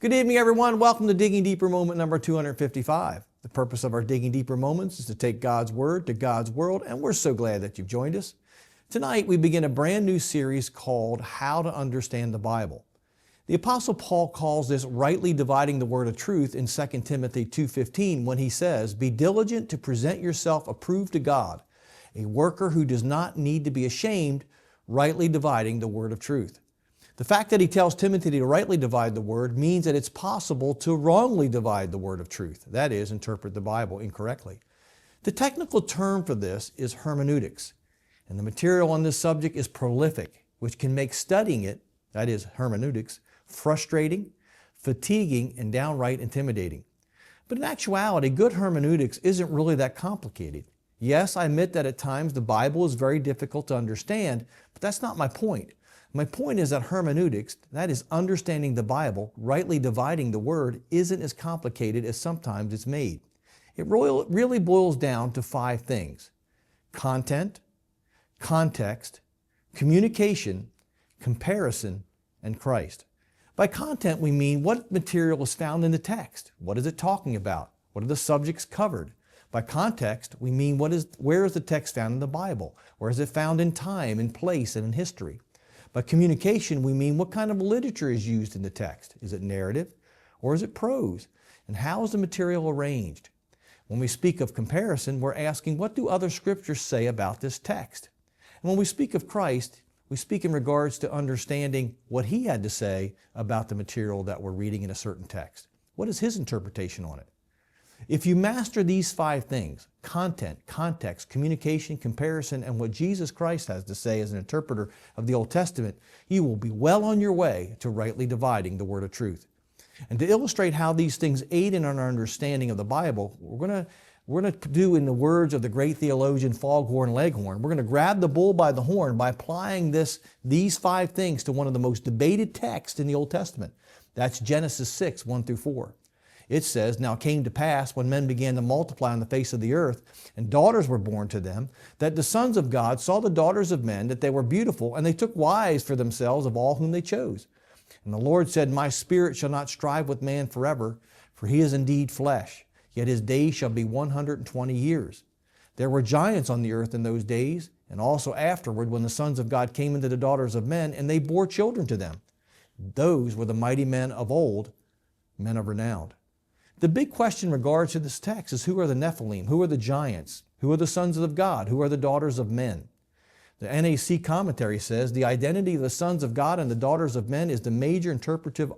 Good evening, everyone. Welcome to Digging Deeper moment number 255. The purpose of our Digging Deeper moments is to take God's Word to God's world, and we're so glad that you've joined us. Tonight, we begin a brand new series called How to Understand the Bible. The Apostle Paul calls this rightly dividing the word of truth in 2 Timothy 2:15 when he says, "Be diligent to present yourself approved to God, a worker who does not need to be ashamed, rightly dividing the word of truth." The fact that he tells Timothy to rightly divide the word means that it's possible to wrongly divide the word of truth. That is, interpret the Bible incorrectly. The technical term for this is hermeneutics, and the material on this subject is prolific, which can make studying it, that is, hermeneutics, frustrating, fatiguing, and downright intimidating. But in actuality, good hermeneutics isn't really that complicated. Yes, I admit that at times the Bible is very difficult to understand, but that's not my point. My point is that hermeneutics, that is understanding the Bible, rightly dividing the word, isn't as complicated as sometimes it's made. It really boils down to 5 things: content, context, communication, comparison, and Christ. By content, we mean what material is found in the text. What is it talking about? What are the subjects covered? By context, we mean where is the text found in the Bible? Where is it found in time, in place, and in history? By communication, we mean what kind of literature is used in the text. Is it narrative or is it prose? And how is the material arranged? When we speak of comparison, we're asking, what do other scriptures say about this text? And when we speak of Christ, we speak in regards to understanding what He had to say about the material that we're reading in a certain text. What is His interpretation on it? If you master these 5 things, content, context, communication, comparison, and what Jesus Christ has to say as an interpreter of the Old Testament, you will be well on your way to rightly dividing the word of truth. And to illustrate how these things aid in our understanding of the Bible, we're going to do in the words of the great theologian Foghorn Leghorn, we're going to grab the bull by the horn by applying these 5 things to one of the most debated texts in the Old Testament. That's Genesis 6, 1 through 4. It says, "Now it came to pass, when men began to multiply on the face of the earth, and daughters were born to them, that the sons of God saw the daughters of men, that they were beautiful, and they took wives for themselves of all whom they chose. And the Lord said, My spirit shall not strive with man forever, for he is indeed flesh, yet his days shall be 120 years. There were giants on the earth in those days, and also afterward, when the sons of God came into the daughters of men, and they bore children to them. Those were the mighty men of old, men of renown." The big question in regards to this text is, who are the Nephilim? Who are the giants? Who are the sons of God? Who are the daughters of men? The NAC commentary says, the identity of the sons of God and the daughters of men is the major interpretive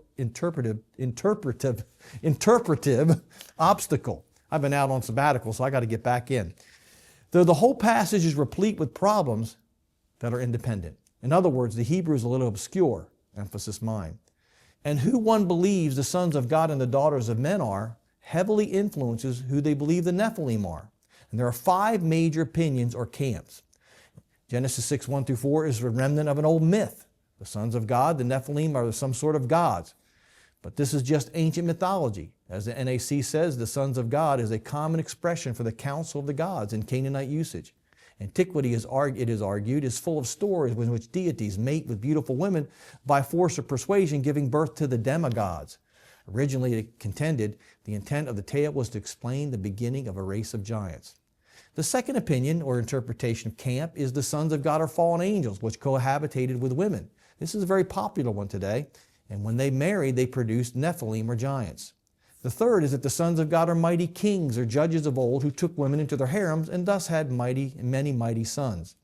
obstacle. I've been out on sabbatical, so I got to get back in. Though the whole passage is replete with problems that are independent. In other words, the Hebrew is a little obscure, emphasis mine. And who one believes the sons of God and the daughters of men are heavily influences who they believe the Nephilim are. And there are 5 major opinions or camps. Genesis 6, 1 through 4 is a remnant of an old myth. The sons of God, the Nephilim, are some sort of gods. But this is just ancient mythology. As the NAC says, the sons of God is a common expression for the council of the gods in Canaanite usage. Antiquity, it is argued, is full of stories in which deities mate with beautiful women by force of persuasion, giving birth to the demigods. Originally, it contended the intent of the tale was to explain the beginning of a race of giants. The second opinion or interpretation of camp is the sons of God are fallen angels, which cohabitated with women. This is a very popular one today, and when they married, they produced Nephilim or giants. The third is that the sons of God are mighty kings or judges of old who took women into their harems and thus had many mighty sons.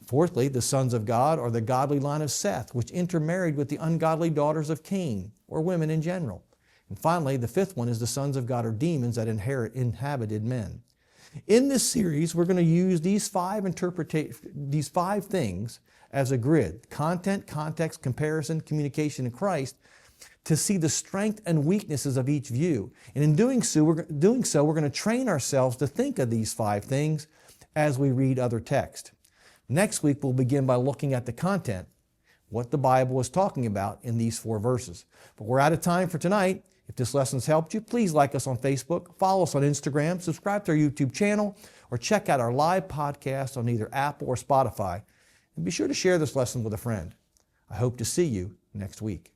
Fourthly, the sons of God are the godly line of Seth, which intermarried with the ungodly daughters of Cain, or women in general. And finally, the 5th one is the sons of God are demons that inhabited men. In this series, we're going to use these 5 things as a grid: content, context, comparison, communication, and Christ, to see the strength and weaknesses of each view. And in doing so, we're going to train ourselves to think of these 5 things as we read other texts. Next week, we'll begin by looking at the content, what the Bible is talking about in these 4 verses. But we're out of time for tonight. If this lesson's helped you, please like us on Facebook, follow us on Instagram, subscribe to our YouTube channel, or check out our live podcast on either Apple or Spotify. And be sure to share this lesson with a friend. I hope to see you next week.